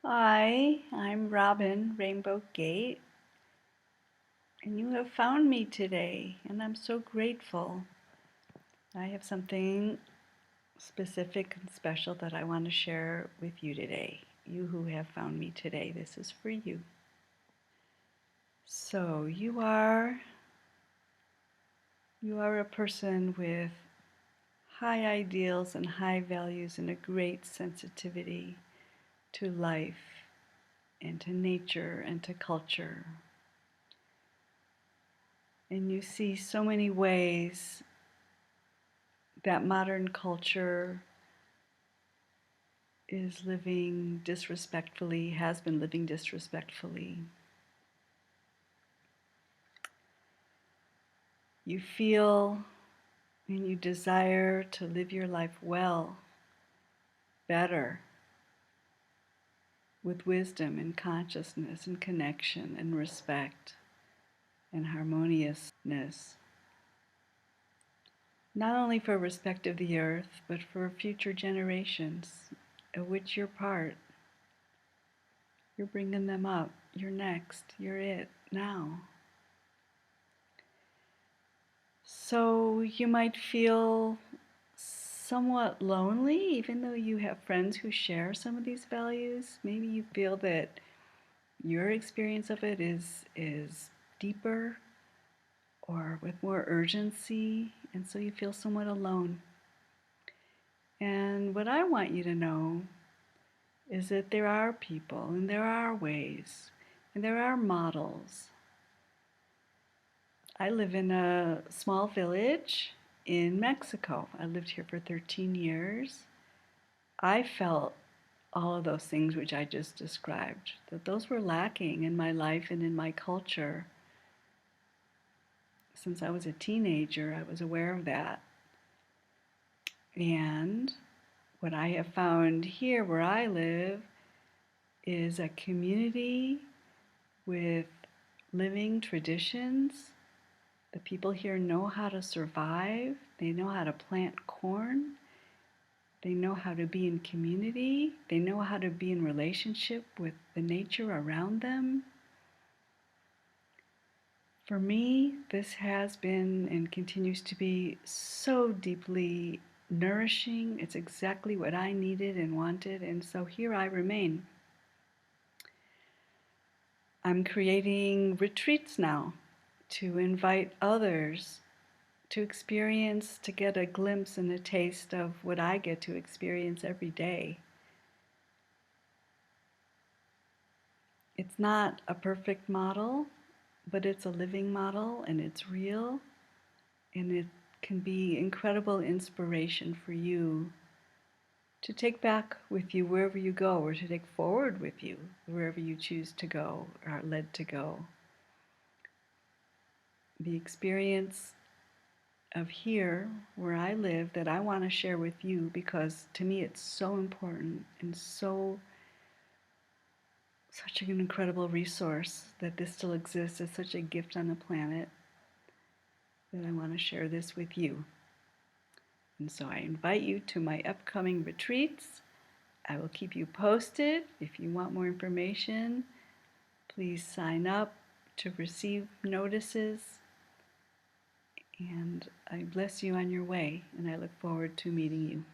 Hi, I'm Robin, Rainbow Gate, and you have found me today, and I'm so grateful. I have something specific and special that I want to share with you today. You who have found me today, this is for you. So, you are a person with high ideals and high values and a great sensitivity to life and to nature and to culture. And you see so many ways that modern culture is living disrespectfully, has been living disrespectfully. You feel and you desire to live your life well, better, with wisdom and consciousness and connection and respect and harmoniousness. Not only for respect of the earth, but for future generations, of which you're part. You're bringing them up. You're next. You're it now. So you might feel somewhat lonely, even though you have friends who share some of these values. Maybe you feel that your experience of it is deeper or with more urgency, and so you feel somewhat alone. And what I want you to know is that there are people and there are ways and there are models. I live in a small village in Mexico. I lived here for 13 years. I felt all of those things which I just described, that those were lacking in my life and in my culture. Since I was a teenager, I was aware of that. And what I have found here where I live is a community with living traditions. The people here know how to survive. They know how to plant corn. They know how to be in community. They know how to be in relationship with the nature around them. For me, this has been and continues to be so deeply nourishing. It's exactly what I needed and wanted, and so here I remain. I'm creating retreats now to invite others to experience, to get a glimpse and a taste of what I get to experience every day. It's not a perfect model, but it's a living model and it's real, and it can be incredible inspiration for you to take back with you wherever you go, or to take forward with you wherever you choose to go or are led to go. The experience of here, where I live, that I want to share with you because to me it's so important and such an incredible resource that this still exists as such a gift on the planet, that I want to share this with you. And so I invite you to my upcoming retreats. I will keep you posted. If you want more information, please sign up to receive notices. And I bless you on your way, and I look forward to meeting you.